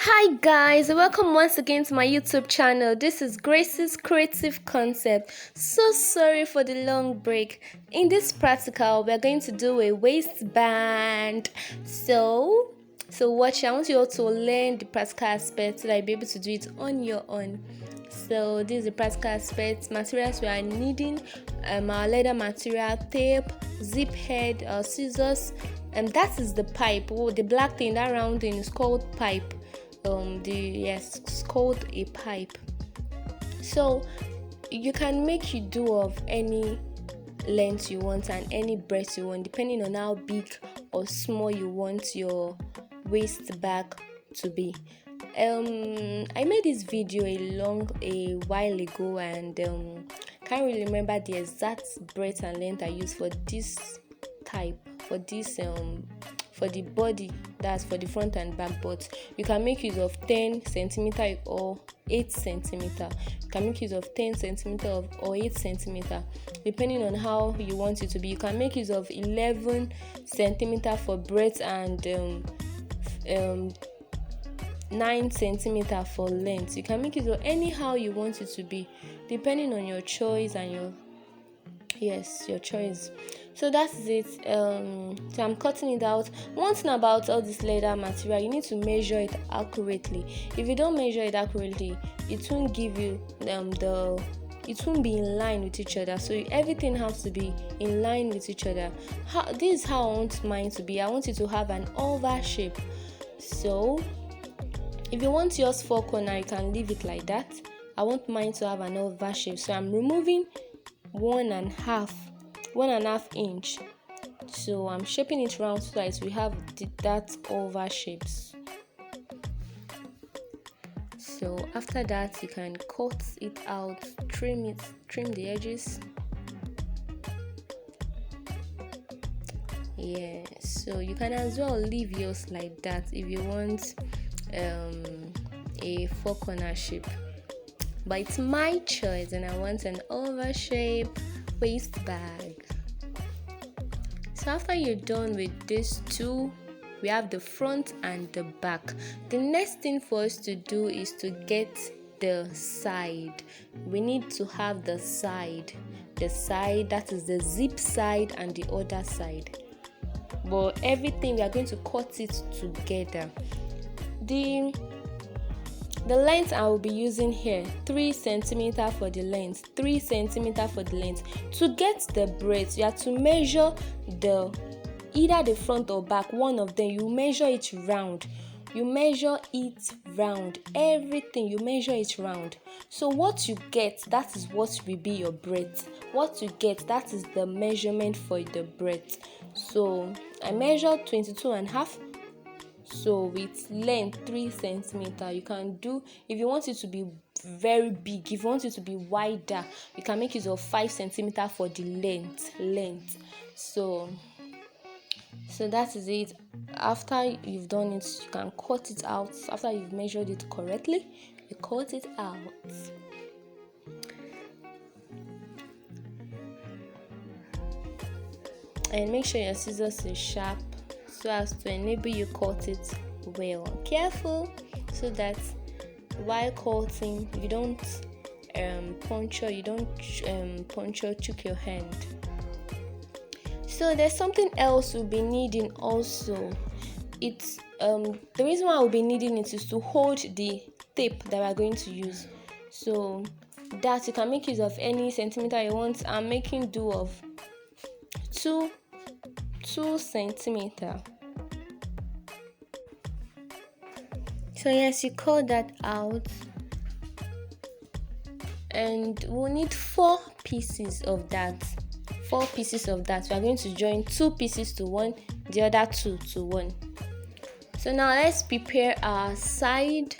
Hi guys, welcome once again to my YouTube channel. This is Grace's Creative Concept. So sorry for the long break. In this practical, we're going to do a waistband. So watch. I want you all to learn the practical aspect so that you'll be able to do it on your own. So this is the practical aspect. Materials we are needing: our leather material, tape, zip head, scissors, and that is the pipe. The black thing, that round thing is called pipe. It's called a pipe. So you can make it do of any length you want and any breadth you want, depending on how big or small you want your waist bag to be. I made this video a while ago, and can't really remember the exact breadth and length I used for this type, for the body, that's for the front and back. But you can make use of 10 centimeter or 8 centimeter. You can make use of 10 centimeter or 8 centimeter, depending on how you want it to be. You can make use of 11 centimeter for breadth and 9 centimeter for length. You can make it anyhow you want it to be, depending on your choice and your choice. So that's it. So I'm cutting it out. One thing about all this leather material, you need to measure it accurately. If you don't measure it accurately, it won't give you it won't be in line with each other. So everything has to be in line with each other. This is how I want mine to be. I want it to have an oval shape. So if you want yours 4 corner, you can leave it like that. I want mine to have an oval shape, so I'm removing 1.5 inch. So I'm shaping it round so that we have that oval shapes. So after that, you can cut it out, trim the edges. Yeah, so you can as well leave yours like that if you want a 4 corner shape, but it's my choice and I want an oval shape waist bag. So after you're done with these two, we have the front and the back. The next thing for us to do is to get the side. We need to have the side, that is the zip side and the other side, but everything we are going to cut it together. The length I will be using here, 3 centimeter for the length, 3 centimeter for the length. To get the breadth, you have to measure either the front or back, one of them. You measure it round. Everything you measure it round. So what you get, that is what will be your breadth. What you get, that is the measurement for the breadth. So I measured 22.5. So with length 3 centimeter, you can do, if you want it to be very big, if you want it to be wider, you can make use of 5 centimeter for the length. So that is it. After you've done it, you can cut it out. After you've measured it correctly, you cut it out. And make sure your scissors is sharp, so as to enable you cut it well. Careful so that while cutting you don't puncture choke your hand. So there's something else we'll be needing also. It's the reason why we'll be needing it is to hold the tape that we're going to use. So that you can make use of any centimeter you want. I'm making do of 2 centimeter. So yes, you cut that out, and we'll need 4 pieces of that. We are going to join 2 pieces to one, the other 2 to one. So now let's prepare our side.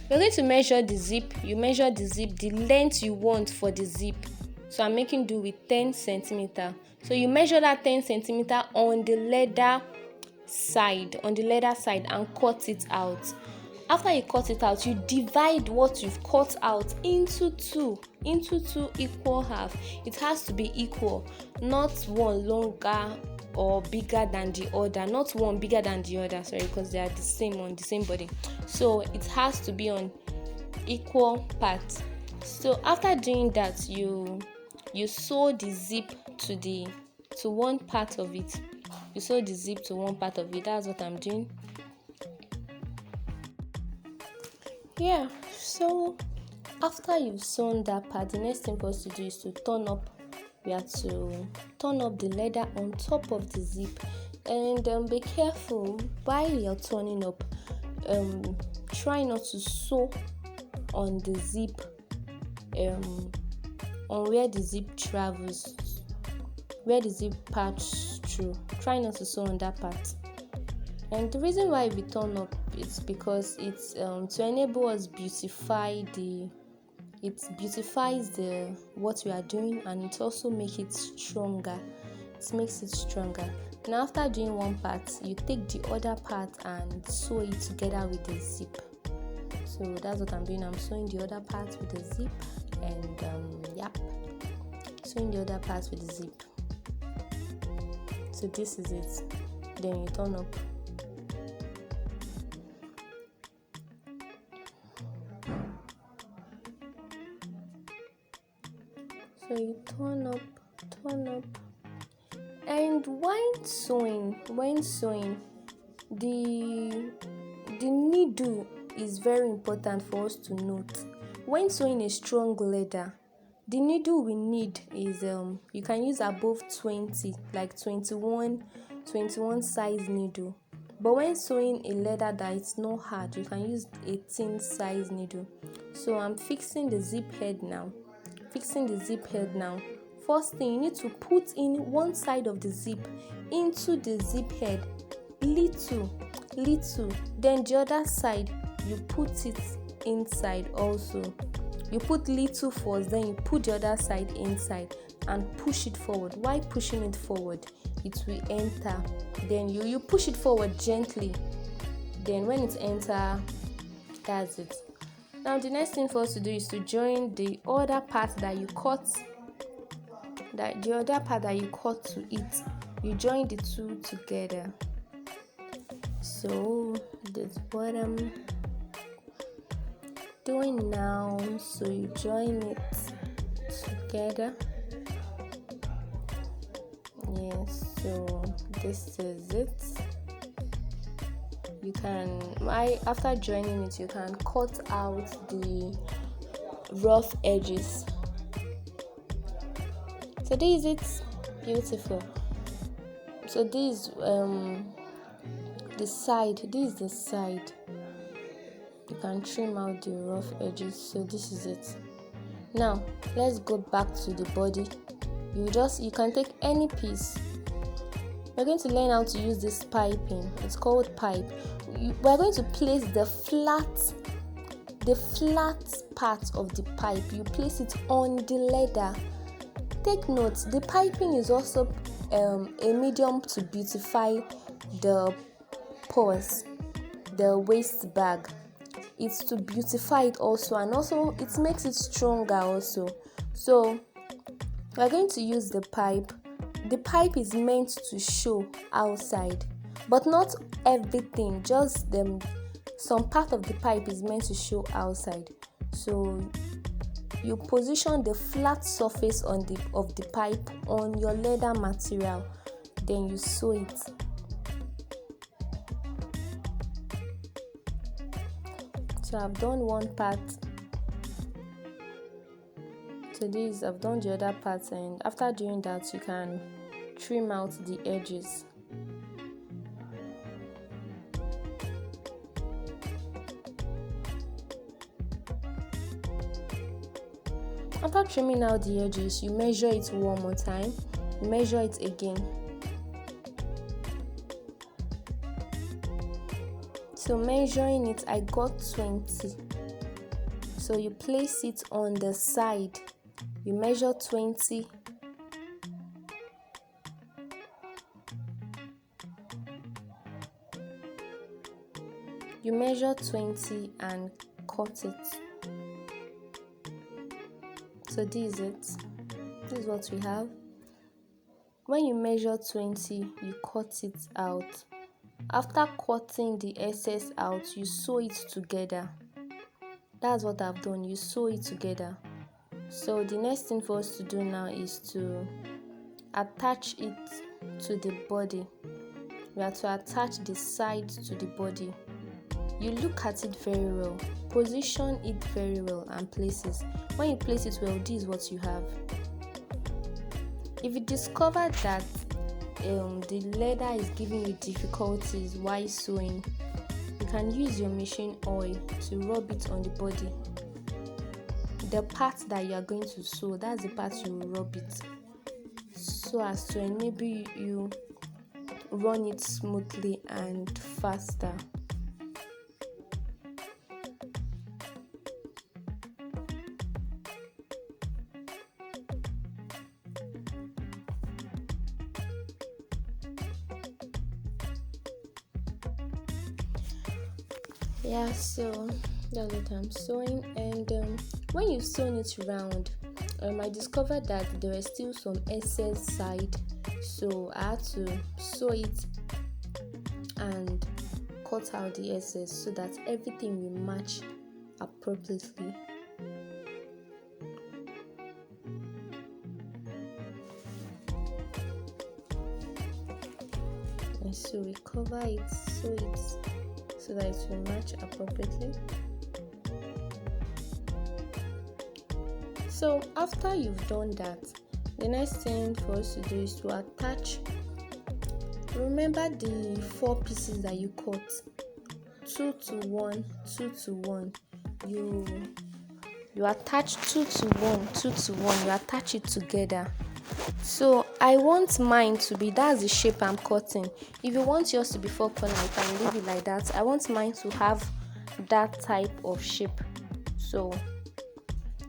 We're going to measure the zip. You measure the zip, the length you want for the zip. So I'm making do with 10 centimeter. So you measure that 10 centimeter on the leather side, and cut it out. After you cut it out, you divide what you've cut out into two equal half. It has to be equal, not one longer or bigger than the other, not one bigger than the other, sorry, because they are the same on the same body. So it has to be on equal parts. So after doing that, you sew the zip to one part of it. You sew the zip to one part of it. That's what I'm doing. Yeah, so after you've sewn that part, the next thing for us to do is to turn up. We have to turn up the leather on top of the zip, and be careful while you're turning up. Try not to sew on the zip, on where the zip travels, where the zip pass through. Try not to sew on that part. And the reason why we turn up is because it's to enable us it beautifies the what we are doing, and it also makes it stronger. It makes it stronger. Now after doing one part, you take the other part and sew it together with the zip. So that's what I'm doing. I'm sewing the other part with the zip, and sewing the other part with the zip. So this is it. Then you turn up. So you turn up, and when sewing, the needle is very important for us to note. When sewing a strong leather, the needle we need is you can use above 20, like 21 size needle. But when sewing a leather that is not hard, you can use 18 size needle. So I'm fixing the zip head now. First thing, you need to put in one side of the zip into the zip head, little. Then the other side, you put it inside also. You put little first, then you put the other side inside and push it forward. While pushing it forward, it will enter. Then you push it forward gently. Then when it enters, that's it. Now the next thing for us to do is to join the other part that you cut. To it. You join the two together. So that's what I'm doing now. So you join it together. Yes, so this is it. You can, after joining it, you can cut out the rough edges. So this is it. Beautiful. So this the side. This is the side. You can trim out the rough edges. So this is it. Now let's go back to the body. You can take any piece. We're going to learn how to use this piping. It's called pipe. We're going to place the flat part of the pipe. You place it on the leather. Take note, the piping is also a medium to beautify the purse, the waist bag. It's to beautify it also, and also it makes it stronger also. So we're going to use the pipe. The pipe is meant to show outside, but not everything, just some part of the pipe is meant to show outside. So you position the flat surface of the pipe on your leather material, then you sew it. So I've done one part. So I've done the other part, and after doing that, you can trim out the edges. After trimming out the edges, you measure it one more time. You measure it again. So measuring it, I got 20. So you place it on the side. You measure 20. You measure 20 and cut it. So this is it. This is what we have. When you measure 20, you cut it out. After cutting the excess out, you sew it together. That's what I've done. You sew it together. So the next thing for us to do now is to attach it to the body. We have to attach the side to the body. You look at it very well, position it very well, and place it. When you place it well, this is what you have. If you discover that the leather is giving you difficulties while sewing, you can use your machine oil to rub it on the body. The part that you are going to sew, that's the part you will rub it, so as to enable you run it smoothly and faster. Yeah, so that's what I'm sewing, and when you've sewn it round, I discovered that there were still some excess side, so I had to sew it and cut out the excess so that everything will match appropriately. And so we cover it, sew it so that it will match appropriately. So after you've done that, the next thing for us to do is to attach. Remember the 4 pieces that you cut, 2 to 1, 2 to 1. You attach 2 to 1, 2 to 1. You attach it together. So I want mine to be, that's the shape I'm cutting. If you want yours to be 4 corner, you can leave it like that. I want mine to have that type of shape, so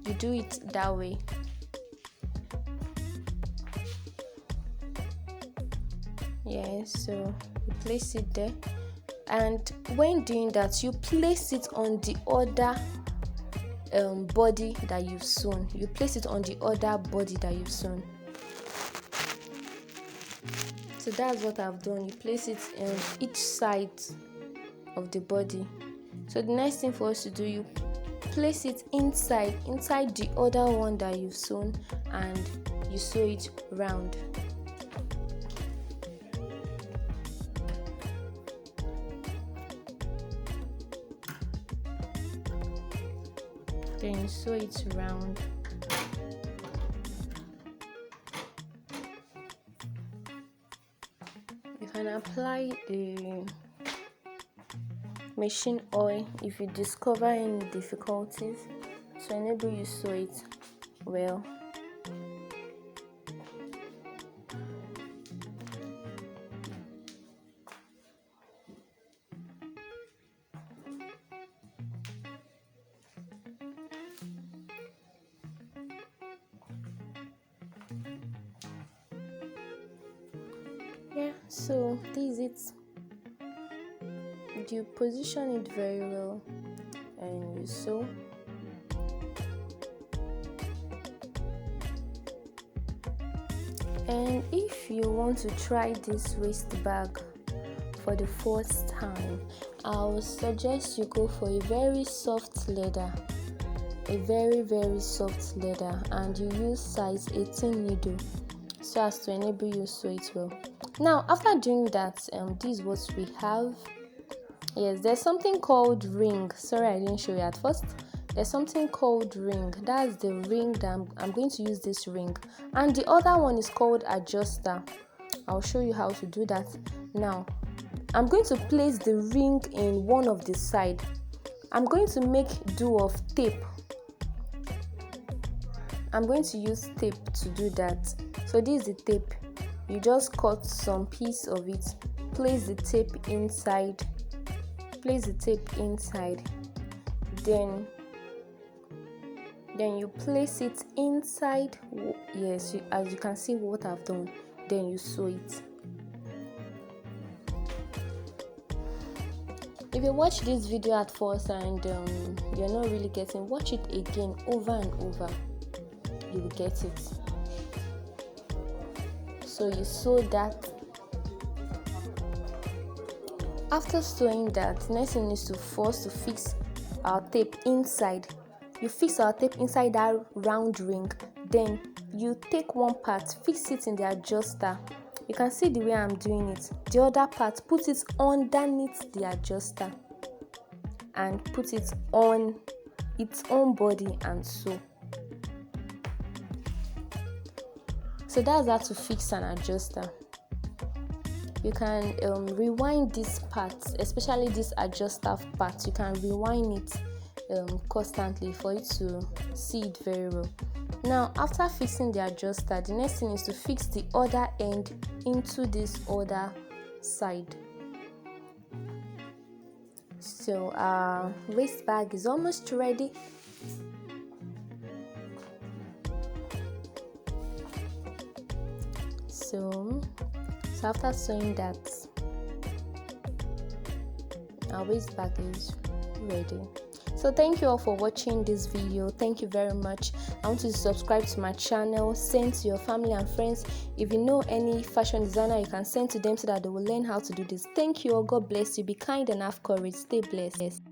you do it that way. Yeah, so you place it there, and when doing that, you place it on the other body that you've sewn. You place it on the other body that you've sewn. So that's what I've done. You place it on each side of the body. So the next thing for us to do, you place it inside the other one that you've sewn, and you sew it round. Then you sew it round. You can apply the machine oil if you discover any difficulties to enable you sew it well. Yeah, so this is it. You position it very well and you sew. And if you want to try this waist bag for the first time, I would suggest you go for a very soft leather, very soft leather, and you use size 18 needle so as to enable you sew it well. Now after doing that, this is what we have. Yes, there's something called ring. Sorry, I didn't show you at first. There's something called ring. That's the ring that I'm going to use this ring. And the other one is called adjuster. I'll show you how to do that. Now, I'm going to place the ring in one of the side. I'm going to make do of tape. I'm going to use tape to do that. So this is the tape. You just cut some piece of it. Place the tape inside. Place the tape inside, then you place it inside. Yes, as you can see what I've done. Then you sew it. If you watch this video at first and you're not really getting, watch it again over and over. You will get it. So you sew that. After sewing that, next thing is for us to fix our tape inside. You fix our tape inside that round ring, then you take one part, fix it in the adjuster. You can see the way I'm doing it. The other part, put it underneath the adjuster and put it on its own body and sew. So that's how to fix an adjuster. You can rewind this part, especially this adjuster part. You can rewind it constantly for you to see it very well. Now, after fixing the adjuster, the next thing is to fix the other end into this other side. So our waist bag is almost ready. So after sewing that, our waist bag is ready. So thank you all for watching this video. Thank you very much. I want you to subscribe to my channel, send to your family and friends. If you know any fashion designer, you can send to them so that they will learn how to do this. Thank you all. God bless you. Be kind and have courage. Stay blessed.